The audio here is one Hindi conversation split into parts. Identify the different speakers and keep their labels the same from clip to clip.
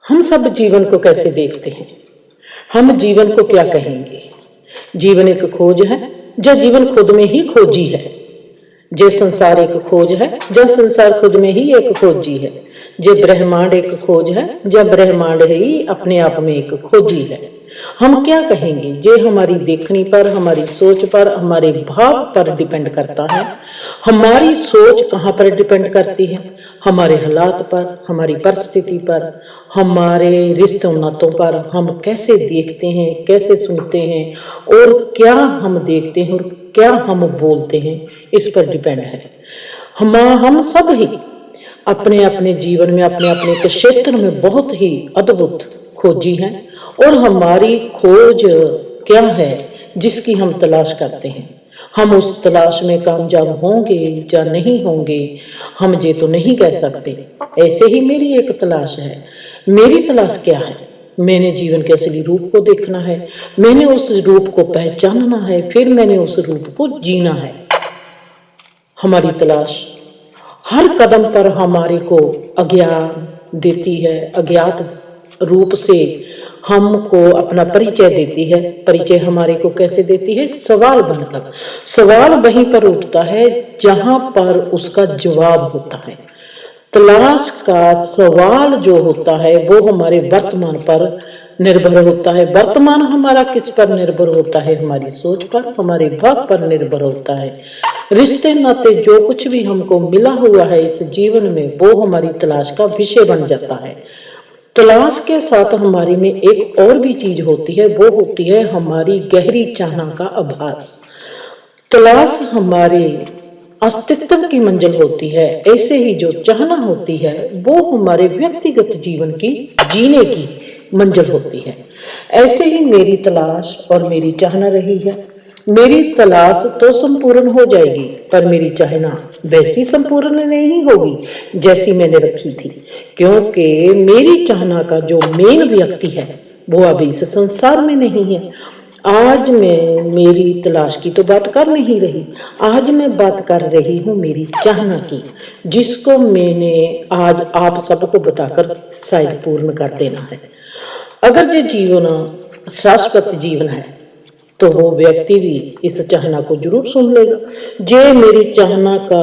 Speaker 1: हम सब जीवन को कैसे देखते हैं? हम जीवन को क्या कहेंगे? जीवन एक खोज है या जीवन खुद में ही खोजी है? जे संसार एक खोज है या संसार खुद में ही एक खोजी है? जे ब्रह्मांड एक खोज है या ब्रह्मांड ही अपने आप में एक खोजी है? हम क्या कहेंगे? जे हमारी देखनी पर, हमारी सोच पर, हमारे भाव पर डिपेंड करता है। हमारी सोच कहाँ पर डिपेंड करती है? हमारे हालात पर, हमारी परिस्थिति पर, हमारे रिश्तों नातों पर। हम कैसे देखते हैं, कैसे सुनते हैं और क्या हम देखते हैं और क्या हम बोलते हैं, इस पर डिपेंड है। हम सब ही अपने अपने जीवन में, अपने अपने क्षेत्र में बहुत ही अद्भुत खोजी हैं और हमारी खोज क्या है जिसकी हम तलाश करते हैं। हम उस तलाश में कामयाब होंगे या नहीं होंगे, हम ये तो नहीं कह सकते। ऐसे ही मेरी एक तलाश है। मेरी तलाश क्या है? मैंने जीवन के असली रूप को देखना है, मैंने उस रूप को पहचानना है, फिर मैंने उस रूप को जीना है। हमारी तलाश हर कदम पर हमारे को अज्ञान देती है, अज्ञात रूप से हमको अपना परिचय देती है। परिचय हमारे को कैसे देती है? सवाल बनकर। सवाल वहीं पर उठता है जहां पर उसका जवाब होता है। तलाश का सवाल जो होता है वो हमारे वर्तमान पर निर्भर होता है। वर्तमान हमारा किस पर निर्भर होता है? हमारी सोच पर, हमारे भाव पर निर्भर होता है। रिश्ते नाते जो कुछ भी हमको मिला हुआ है इस जीवन में, वो हमारी तलाश का विषय बन जाता है। तलाश के साथ हमारी में एक और भी चीज होती है, वो होती है हमारी गहरी चाहना का आभास। तलाश हमारे अस्तित्व की मंजिल होती है। ऐसे ही जो चाहना होती है वो हमारे व्यक्तिगत जीवन की जीने की मंजिल होती है। ऐसे ही मेरी तलाश और मेरी चाहना रही है। मेरी तलाश तो संपूर्ण हो जाएगी, पर मेरी चाहना वैसी संपूर्ण नहीं होगी जैसी मैंने रखी थी, क्योंकि मेरी चाहना का जो मेन व्यक्ति है वो अभी इस संसार में नहीं है। आज मैं मेरी तलाश की तो बात कर नहीं रही, आज मैं बात कर रही हूँ मेरी चाहना की, जिसको मैंने आज आप सबको बताकर शायद पूर्ण कर देना है। अगर ये जीवन शाश्वत जीवन है तो वो व्यक्ति भी इस चाहना को जरूर सुन लेगा। जे मेरी चाहना का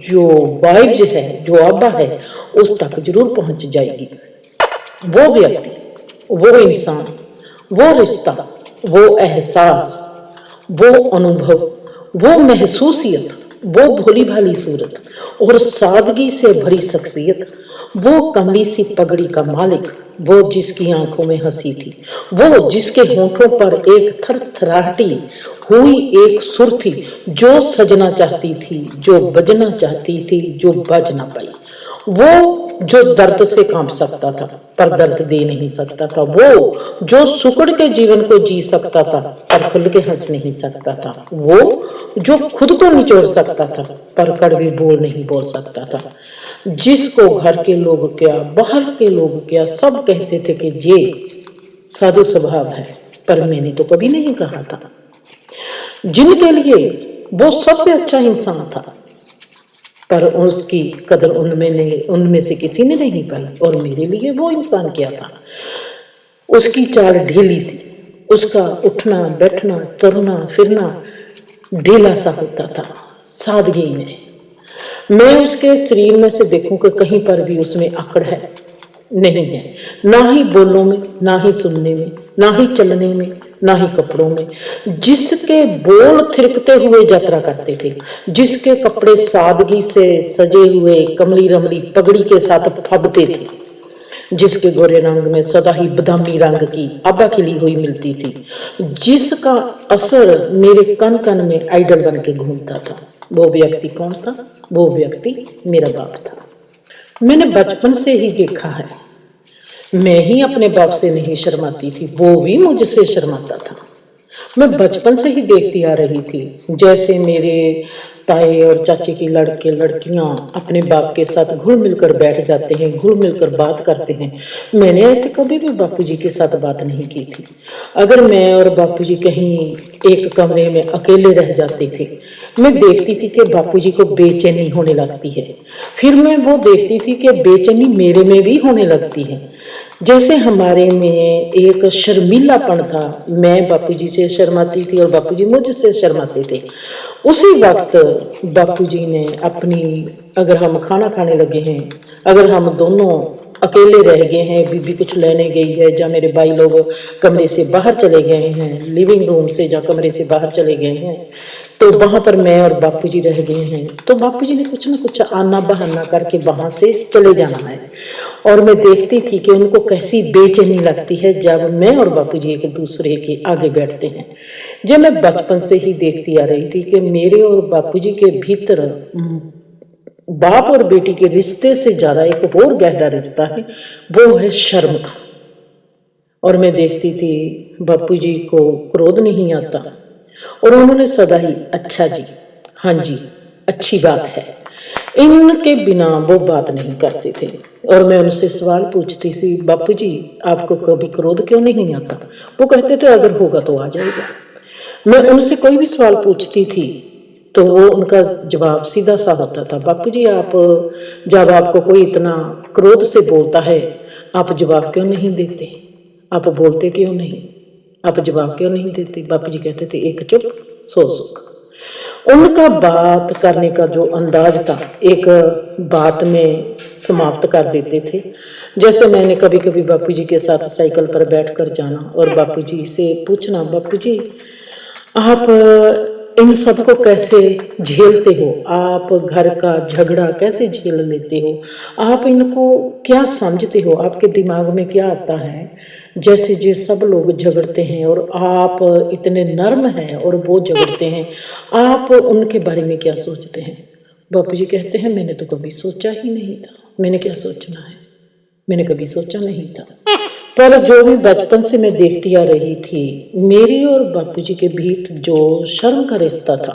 Speaker 1: जो वाइब्स है, जो आभा है, उस तक जरूर पहुंच जाएगी। वो व्यक्ति, वो इंसान, वो रिश्ता, वो एहसास, वो अनुभव, वो महसूसियत, वो भोली भाली सूरत और सादगी से भरी शख्सियत, वो कमली सी पगड़ी का मालिक, वो जिसकी आंखों में हंसी थी, वो जिसके होठों पर एक थरथराहटी हुई एक सुर थी, जो सजना चाहती थी, जो बजना चाहती थी, जो बज ना पाई, वो जो दर्द से कांप सकता था पर दर्द दे नहीं सकता था, वो जो सुकड़ के जीवन को जी सकता था पर खुल के हंस नहीं सकता था, वो जो खुद को निचोड़ सकता था पर कड़वी बोल नहीं बोल सकता था, जिसको घर के लोग क्या, बाहर के लोग क्या, सब कहते थे कि ये साधु स्वभाव है, पर मैंने तो कभी नहीं कहा था। जिनके लिए वो सबसे अच्छा इंसान था, पर उसकी कदर उनमें से किसी ने नहीं पाई। और मेरे लिए वो इंसान क्या था? उसकी चाल ढीली सी, उसका उठना बैठना तुरना फिरना ढीला सा होता था, सादगी में। मैं उसके शरीर में से देखूं कि कहीं पर भी उसमें आकड़ है नहीं है, ना ही बोलों में, ना ही सुनने में, ना ही चलने में, ना ही कपड़ों में। जिसके बोल थिरकते हुए यात्रा करते थे, जिसके कपड़े सादगी से सजे हुए कमली रमली पगड़ी के साथ फबते थे, जिसके गोरे रंग में सदा ही बदामी रंग की आभा खिली हुई मिलती थी, जिसका असर मेरे कन कन में आइडल बन के घूमता था, वो व्यक्ति कौन था? वो व्यक्ति मेरा बाप था। मैंने बचपन से ही देखा है, मैं ही अपने बाप से नहीं शर्माती थी, वो भी मुझसे शर्माता था। मैं बचपन से ही देखती आ रही थी, जैसे मेरे ताए और चाचे की लड़के लड़कियां अपने बाप के साथ घुल मिलकर बैठ जाते हैं, घुल मिलकर बात करते हैं। मैंने ऐसे कभी भी बापूजी के साथ बात नहीं की थी। अगर मैं और बापूजी कहीं एक कमरे में अकेले रह जाते थे, मैं देखती थी कि बापूजी को बेचैनी होने लगती है। फिर मैं वो देखती थी कि बेचैनी मेरे में भी होने लगती है। जैसे हमारे में एक शर्मीलापन था, मैं बापूजी से शर्माती थी और बापूजी मुझसे शर्माते थे। उसी वक्त बापूजी ने अपनी, अगर हम खाना खाने लगे हैं, अगर हम दोनों अकेले रह गए हैं, बीबी कुछ लेने गई है या मेरे भाई लोग कमरे से बाहर चले गए हैं, लिविंग रूम से या कमरे से बाहर चले गए हैं, तो वहां पर मैं और बापूजी रह गए हैं, तो बापूजी ने कुछ ना कुछ आना बहाना करके वहां से चले जाना है। और मैं देखती थी कि उनको कैसी बेचैनी लगती है जब मैं और बापूजी एक दूसरे के आगे बैठते हैं। जब मैं बचपन से ही देखती आ रही थी कि मेरे और बापूजी के भीतर बाप और बेटी के रिश्ते से ज्यादा एक और गहरा रिश्ता है, वो है शर्म का। और मैं देखती थी बापूजी को क्रोध नहीं आता और उन्होंने सदा ही अच्छा जी, हाँ जी, अच्छी बात है, इनके बिना वो बात नहीं करते थे। और मैं उनसे सवाल पूछती थी, बापूजी आपको कभी क्रोध क्यों नहीं आता? वो कहते थे अगर होगा तो आ जाएगा। मैं उनसे कोई भी सवाल पूछती थी तो वो उनका जवाब सीधा सा होता था, बापूजी आप, जब आपको कोई इतना क्रोध से बोलता है आप जवाब क्यों नहीं देते? आप बोलते क्यों नहीं? आप जवाब क्यों नहीं देते? बापूजी कहते थे एक चुप सौ सुख। उनका बात करने का जो अंदाज था, एक बात में समाप्त कर देते थे। जैसे मैंने कभी कभी बापूजी के साथ साइकिल पर बैठकर जाना और बापूजी से पूछना, बापूजी आप इन सबको कैसे झेलते हो? आप घर का झगड़ा कैसे झेल लेते हो? आप इनको क्या समझते हो? आपके दिमाग में क्या आता है? जैसे जो सब लोग झगड़ते हैं और आप इतने नर्म हैं और वो झगड़ते हैं, आप उनके बारे में क्या सोचते हैं? बापूजी कहते हैं मैंने तो कभी सोचा ही नहीं था। मैंने क्या सोचना है? मैंने कभी सोचा नहीं था। पर जो भी बचपन से मैं देखती आ रही थी, मेरी और बापूजी के बीच जो शर्म का रिश्ता था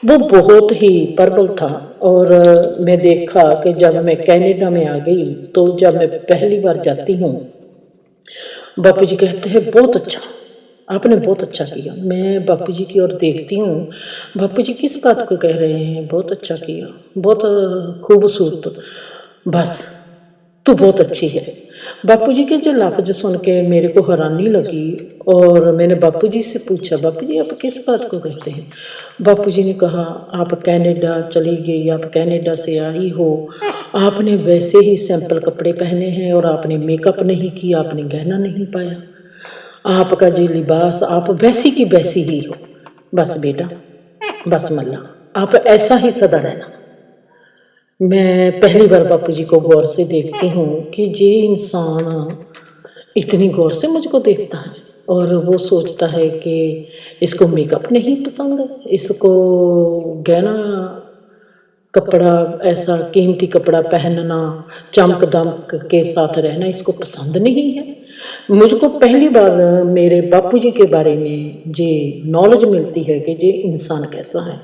Speaker 1: वो बहुत ही प्रबल था। और मैं देखा कि जब मैं कनाडा में आ गई तो जब मैं पहली बार जाती हूँ, बापूजी कहते हैं बहुत अच्छा, आपने बहुत अच्छा किया। मैं बापूजी की ओर देखती हूँ, बापूजी किस बात को कह रहे हैं? बहुत अच्छा किया, बहुत खूबसूरत, बस तू बहुत अच्छी है। बापूजी के जो लफ्ज सुन के मेरे को हैरानी लगी और मैंने बापूजी से पूछा, बापूजी आप किस बात को कहते हैं? बापूजी ने कहा आप कनाडा चली गई, आप कनाडा से आई हो, आपने वैसे ही सिंपल कपड़े पहने हैं और आपने मेकअप नहीं किया, आपने गहना नहीं पाया, आपका जो लिबास आप वैसी की वैसी ही हो। बस बेटा, बस मल्ला, आप ऐसा ही सदा रहना। मैं पहली बार बापूजी को गौर से देखती हूँ कि ये इंसान इतनी गौर से मुझको देखता है और वो सोचता है कि इसको मेकअप नहीं पसंद, इसको गहना कपड़ा, ऐसा कीमती कपड़ा पहनना, चमक दमक के साथ रहना इसको पसंद नहीं है। मुझको पहली बार मेरे बापूजी के बारे में ये नॉलेज मिलती है कि ये इंसान कैसा है।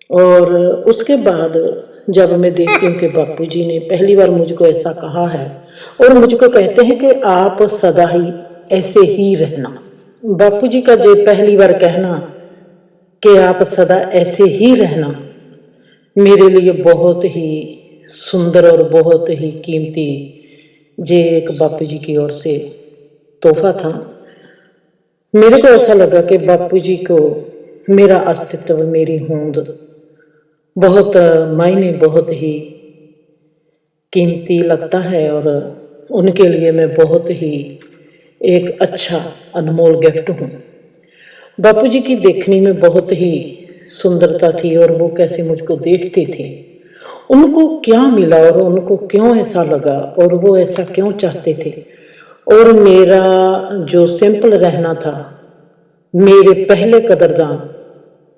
Speaker 1: और उसके बाद जब मैं देखती हूँ कि बापूजी ने पहली बार मुझको ऐसा कहा है और मुझको कहते हैं कि आप सदा ही ऐसे ही रहना। बापूजी का जो पहली बार कहना कि आप सदा ऐसे ही रहना मेरे लिए बहुत ही सुंदर और बहुत ही कीमती जे एक बापूजी की ओर से तोहफा था। मेरे को ऐसा लगा कि बापूजी को मेरा अस्तित्व, मेरी होंद बहुत मायने, बहुत ही कीमती लगता है और उनके लिए मैं बहुत ही एक अच्छा अनमोल गिफ्ट हूँ। बापूजी की देखने में बहुत ही सुंदरता थी और वो कैसे मुझको देखते थे, उनको क्या मिला और उनको क्यों ऐसा लगा और वो ऐसा क्यों चाहते थे। और मेरा जो सिंपल रहना था, मेरे पहले कदरदान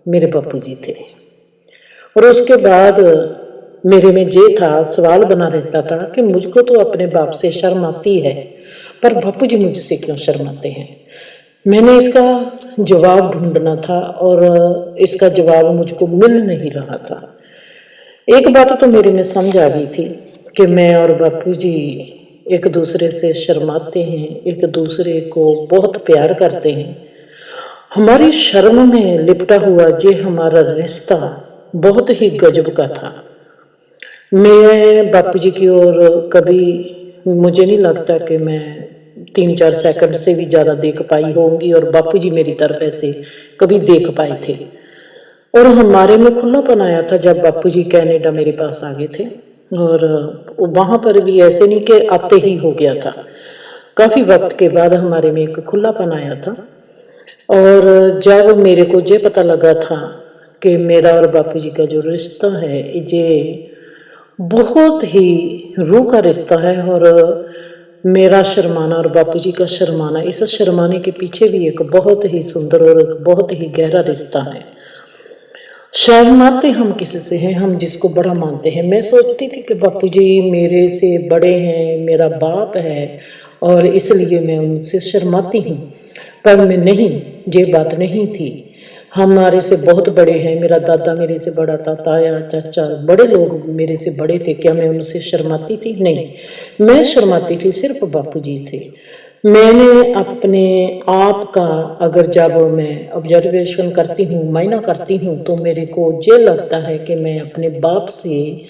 Speaker 1: मेरे बापूजी थे। और उसके बाद मेरे में ये था, सवाल बना रहता था कि मुझको तो अपने बाप से शर्म आती है, पर बापूजी मुझसे क्यों शर्माते हैं? मैंने इसका जवाब ढूंढना था और इसका जवाब मुझको मिल नहीं रहा था। एक बात तो मेरे में समझ आ गई थी कि मैं और बापूजी एक दूसरे से शर्माते हैं, एक दूसरे को बहुत प्यार करते हैं। हमारी शर्म में लिपटा हुआ ये हमारा रिश्ता बहुत ही गजब का था। मैं बापू जी की ओर कभी, मुझे नहीं लगता कि मैं 3-4 सेकंड से भी ज़्यादा देख पाई होंगी, और बापू जी मेरी तरफ ऐसे कभी देख पाए थे। और हमारे में खुलापन आया था जब बापू जी कनाडा मेरे पास आ गए थे, और वहाँ पर भी ऐसे नहीं कि आते ही हो गया था, काफ़ी वक्त के बाद हमारे में एक खुलापन आया था। और जब मेरे को ये पता लगा था कि मेरा और बापू जी का जो रिश्ता है ये बहुत ही रूह का रिश्ता है, और मेरा शर्माना और बापू जी का शर्माना, इस शर्माने के पीछे भी एक बहुत ही सुंदर और एक बहुत ही गहरा रिश्ता है। शर्माते हम किसी से हैं, हम जिसको बड़ा मानते हैं। मैं सोचती थी कि बापू जी मेरे से बड़े हैं, मेरा बाप है, और इसलिए मैं उनसे शर्माती हूँ, पर मैं नहीं, ये बात नहीं थी। हमारे से बहुत बड़े हैं, मेरा दादा मेरे से बड़ा था, ताया चाचा बड़े लोग मेरे से बड़े थे, क्या मैं उनसे शर्माती थी? नहीं, मैं शर्माती थी सिर्फ बापू जी से। मैंने अपने आप का अगर जब मैं ऑब्जर्वेशन करती हूँ, मायना करती हूँ, तो मेरे को ये लगता है कि मैं अपने बाप से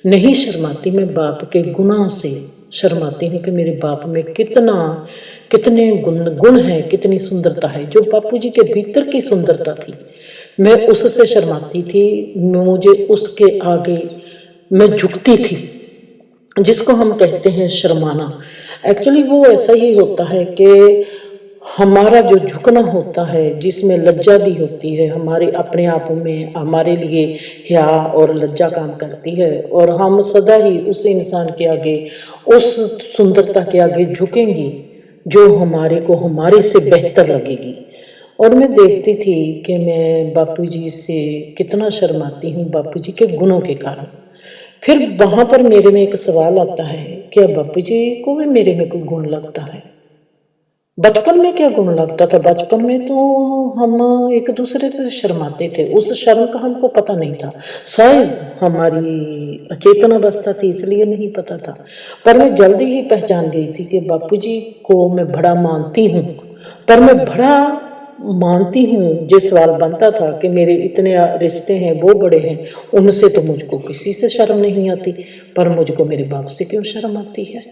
Speaker 1: नहीं शर्माती, मैं बाप के गुणों से शर्माती हूँ कि मेरे बाप में कितने गुण हैं, कितनी सुंदरता है। जो बापू जी के भीतर की सुंदरता थी, मैं उससे शर्माती थी, मुझे उसके आगे मैं झुकती थी, जिसको हम कहते हैं शर्माना। एक्चुअली वो ऐसा ही होता है कि हमारा जो झुकना होता है, जिसमें लज्जा भी होती है, हमारे अपने आप में हमारे लिए हया और लज्जा काम करती है, और हम सदा ही उस इंसान के आगे, उस सुंदरता के आगे झुकेंगी जो हमारे को हमारे से बेहतर लगेगी। और मैं देखती थी कि मैं बापू जी से कितना शर्माती हूँ, बापू जी के गुणों के कारण। फिर वहाँ पर मेरे में एक सवाल आता है, क्या बापू जी को भी मेरे में कोई गुण लगता है? बचपन में क्या गुण लगता था? बचपन में तो हम एक दूसरे से शर्माते थे, उस शर्म का हमको पता नहीं था, शायद हमारी अचेतन अवस्था थी इसलिए नहीं पता था। पर मैं जल्दी ही पहचान गई थी कि बापूजी को मैं बड़ा मानती हूँ, पर मैं बड़ा मानती हूँ। जो सवाल बनता था कि मेरे इतने रिश्ते हैं, वो बड़े हैं, उनसे तो मुझको किसी से शर्म नहीं आती, पर मुझको मेरे बाप से क्यों शर्म आती है?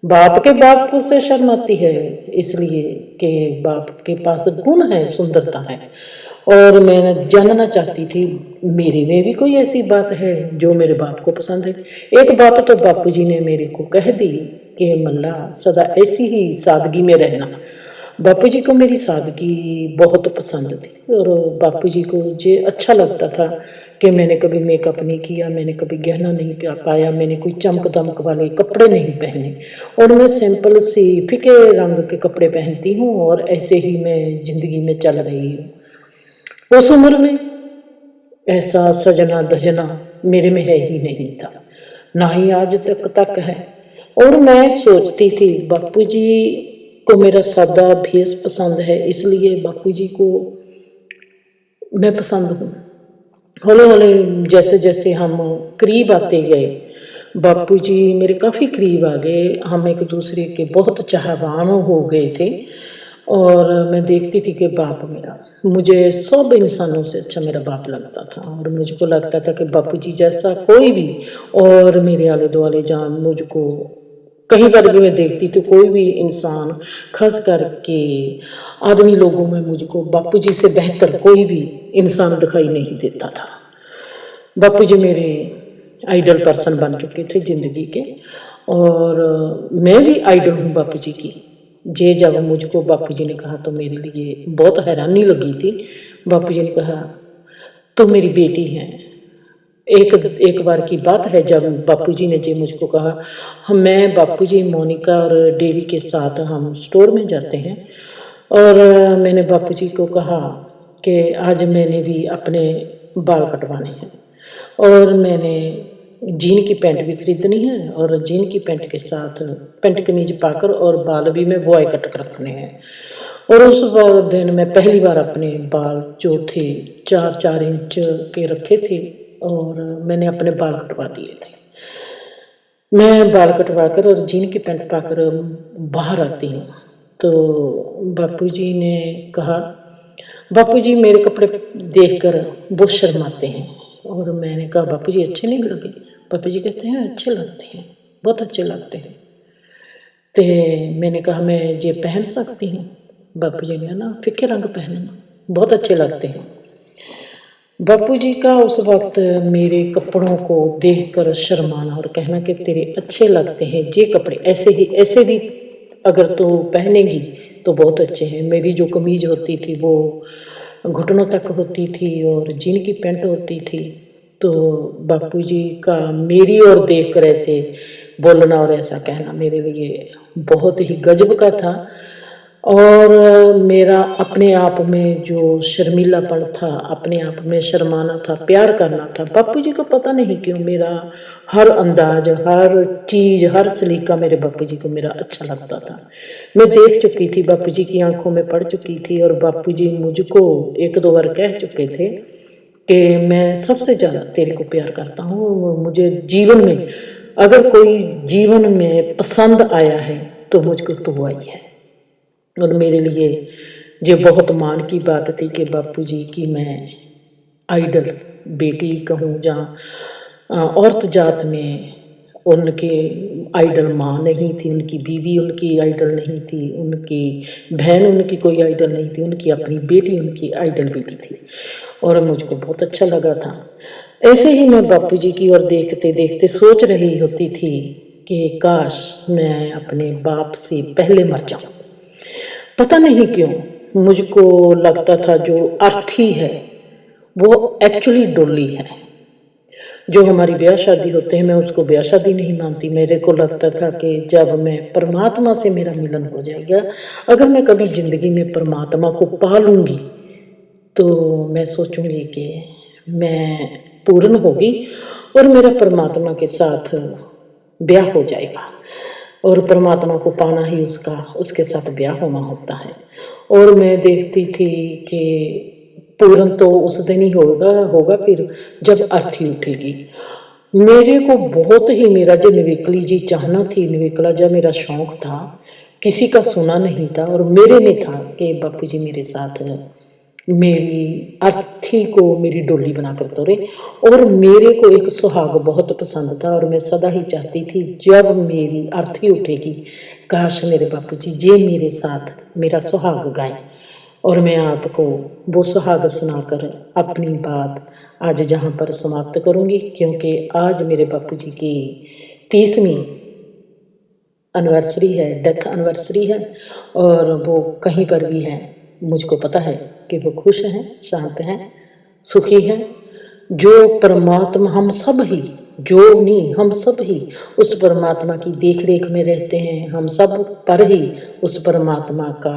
Speaker 1: बाप के बाप से शर्म आती है इसलिए कि बाप के पास गुण है, सुंदरता है। और मैं जानना चाहती थी मेरे में भी कोई ऐसी बात है जो मेरे बाप को पसंद है। एक बात तो बापू जी ने मेरे को कह दी कि मल्ला सदा ऐसी ही सादगी में रहना। बापू जी को मेरी सादगी बहुत पसंद थी, और बापू जी को ये अच्छा लगता था कि मैंने कभी मेकअप नहीं किया, मैंने कभी गहना नहीं पाया, मैंने कोई चमक दमक वाले कपड़े नहीं पहने, और मैं सिंपल सी फीके रंग के कपड़े पहनती हूँ, और ऐसे ही मैं जिंदगी में चल रही हूँ। उस उम्र में ऐसा सजना धजना मेरे में है ही नहीं था, ना ही आज तक है। और मैं सोचती थी बापू जी को मेरा सादा भेष पसंद है, इसलिए बापू जी को मैं पसंद हूँ। हौले हौले जैसे जैसे हम करीब आते गए, बापू जी मेरे काफ़ी करीब आ गए, हम एक दूसरे के बहुत चाहवान हो गए थे। और मैं देखती थी कि बाप मेरा, मुझे सब इंसानों से अच्छा मेरा बाप लगता था, और मुझको लगता था कि बापू जी जैसा कोई भी, और मेरे आले दुआले जान मुझको कहीं पर भी मैं देखती थी कोई भी इंसान, खास करके आदमी लोगों में मुझको बापू जी से बेहतर कोई भी इंसान दिखाई नहीं देता था। बापू जी मेरे आइडल पर्सन बन चुके थे जिंदगी के, और मैं भी आइडल हूँ बापू जी की। जब मुझको बापू जी ने कहा तो मेरे लिए बहुत हैरानी लगी थी। बापू जी ने कहा तो मेरी बेटी है। एक बार की बात है जब बापू जी ने मुझको कहा, मैं बापू जी मोनिका और डेवी के साथ हम स्टोर में जाते हैं, और मैंने बापू जी को कहा कि आज मैंने भी अपने बाल कटवाने हैं, और मैंने जीन की पैंट भी खरीदनी है, और जीन की पैंट के साथ पैंट कमीज पाकर और बाल भी मैं बॉय कट कर रखने हैं। और उस दिन मैं पहली बार अपने बाल जो थे 4-4 इंच के रखे थे, और मैंने अपने बाल कटवा दिए थे। मैं बाल कटवा कर और जीन की पैंट पाकर बाहर आती हूँ, तो बापू जी ने कहा बापू जी मेरे कपड़े देखकर वो शर्माते हैं और मैंने कहा बापू जी अच्छे नहीं लगे। बापू जी कहते हैं अच्छे लगते हैं, बहुत अच्छे लगते हैं। तो मैंने कहा मैं ये पहन सकती हूँ? बापू जी ने ना फीके रंग पहनना, बहुत अच्छे लगते हैं। बापू जी का उस वक्त मेरे कपड़ों को देखकर शर्माना और कहना कि तेरे अच्छे लगते हैं ये कपड़े, ऐसे भी अगर तो पहनेगी तो बहुत अच्छे हैं। मेरी जो कमीज होती थी वो घुटनों तक होती थी और जीन की पैंट होती थी। तो बापू जी का मेरी ओर देखकर ऐसे बोलना और ऐसा कहना मेरे लिए बहुत ही गजब का था। और मेरा अपने आप में जो शर्मीलापन था, अपने आप में शर्माना था, प्यार करना था। बापू जी को पता नहीं क्यों मेरा हर अंदाज, हर चीज, हर सलीका मेरे बापू जी को मेरा अच्छा लगता था। मैं देख चुकी थी, बापू जी की आंखों में पड़ चुकी थी और बापू जी मुझको एक दो बार कह चुके थे कि मैं सबसे ज्यादा तेरे को प्यार करता हूँ। मुझे जीवन में अगर कोई जीवन में पसंद आया है तो मुझको तो आई है। और मेरे लिए ये बहुत मान की बात थी कि बापू जी की मैं आइडल बेटी कहूँ या औरत जात में उनके आइडल माँ नहीं थी, उनकी बीवी उनकी आइडल नहीं थी, उनकी बहन उनकी कोई आइडल नहीं थी, उनकी अपनी बेटी उनकी आइडल बेटी थी। और मुझको बहुत अच्छा लगा था। ऐसे ही मैं बापू जी की ओर देखते देखते सोच रही होती थी कि काश मैं अपने बाप से पहले मर जाऊं। पता नहीं क्यों मुझको लगता था जो अर्थी है वो एक्चुअली डोली है। जो हमारी ब्याह शादी होते हैं मैं उसको ब्याह शादी नहीं मानती। मेरे को लगता था कि जब मैं परमात्मा से मेरा मिलन हो जाएगा, अगर मैं कभी जिंदगी में परमात्मा को पा लूंगी तो मैं सोचूंगी कि मैं पूर्ण होगी और मेरा परमात्मा के साथ ब्याह हो जाएगा और परमात्मा को पाना ही उसके साथ ब्याह होना होता है। और मैं देखती थी कि पूर्ण तो उस दिन ही होगा फिर जब अर्थी उठेगी। मेरे को बहुत ही मेरा जो निवेकली जी चाहना थी, निवेकला जो मेरा शौक था, किसी का सुना नहीं था और मेरे में था कि बापू जी मेरे साथ मेरी अर्थी को मेरी डोली बनाकर तोड़े। और मेरे को एक सुहाग बहुत पसंद था और मैं सदा ही चाहती थी जब मेरी अर्थी उठेगी काश मेरे बापू जी ये मेरे साथ मेरा सुहाग गाए। और मैं आपको वो सुहाग सुनाकर अपनी बात आज जहाँ पर समाप्त करूँगी, क्योंकि आज मेरे बापू जी की 30वीं एनिवर्सरी है, डेथ एनिवर्सरी है। और वो कहीं पर भी है, मुझको पता है कि वो खुश हैं, शांत हैं, सुखी हैं। जो परमात्मा हम सब ही, जो नहीं हम सब ही उस परमात्मा की देख रेख में रहते हैं। हम सब पर ही उस परमात्मा का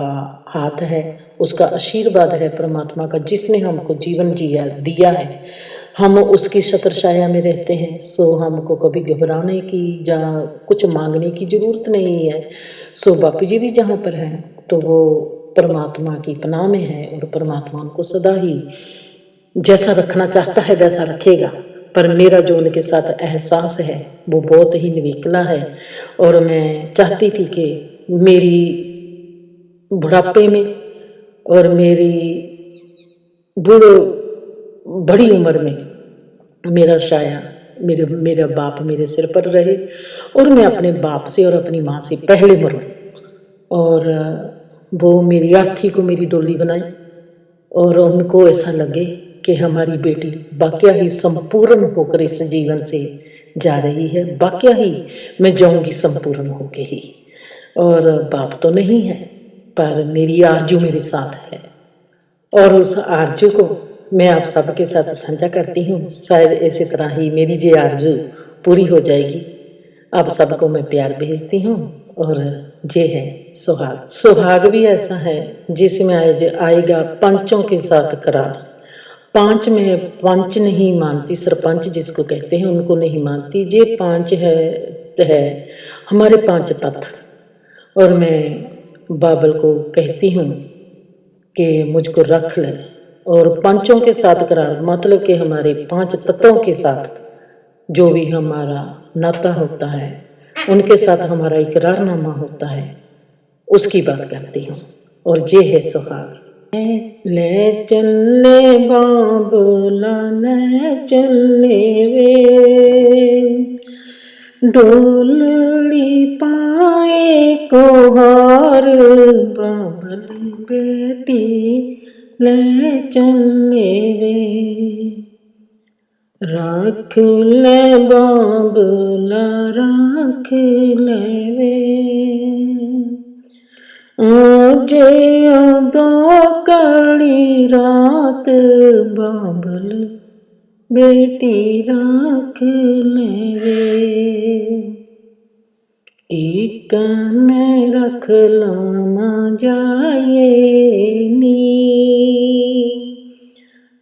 Speaker 1: हाथ है, उसका आशीर्वाद है परमात्मा का, जिसने हमको जीवन दिया है। हम उसकी छत्र छाया में रहते हैं, सो हमको कभी घबराने की या कुछ मांगने की जरूरत नहीं है। सो बापू जी भी जहाँ पर हैं तो वो परमात्मा की पनाह में है और परमात्मा उनको सदा ही जैसा रखना चाहता है वैसा रखेगा। पर मेरा जो उनके साथ एहसास है वो बहुत ही निवेकला है। और मैं चाहती थी कि मेरी बुढ़ापे में और मेरी बड़ी उम्र में मेरा साया मेरा बाप मेरे सिर पर रहे और मैं अपने बाप से और अपनी माँ से पहले मरूं और वो मेरी अर्थी को मेरी डोली बनाए और उनको ऐसा लगे कि हमारी बेटी बाक्या ही संपूर्ण होकर इस जीवन से जा रही है। बाक्या ही मैं जाऊंगी संपूर्ण होके ही। और बाप तो नहीं है पर मेरी आरजू मेरे साथ है और उस आरजू को मैं आप सबके साथ साझा करती हूँ। शायद इसी तरह ही मेरी ये आरजू पूरी हो जाएगी। आप सबको मैं प्यार भेजती हूँ। और ये है सुहाग। सुहाग भी ऐसा है जिसमें आएगा पंचों के साथ करार। पांच में पंच नहीं मानती, सरपंच जिसको कहते हैं उनको नहीं मानती। ये पांच है हमारे पांच तत्व। और मैं बाबल को कहती हूँ कि मुझको रख ले और पंचों के साथ करार, मतलब कि हमारे पांच तत्वों के साथ जो भी हमारा नाता होता है उनके साथ हमारा इकरारनामा होता है, उसकी बात करती हूँ। और ये है सुहाग। ले चले बाबला ले चले वे, डोलड़ी पाए कोहार बाबल बेटी ले चले रे। राख ले बाबला राख ले वे, जे दो कड़ी रात बाबल बेटी राख ले वे। इकन रख लामा जाए नी,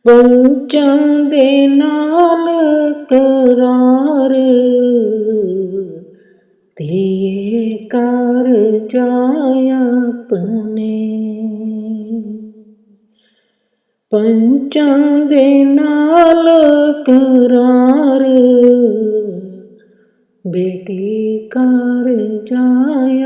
Speaker 1: पंचां दे नाल करार धीए कर जाय अपने। पंचां दे नाल करार बेटी कर जाय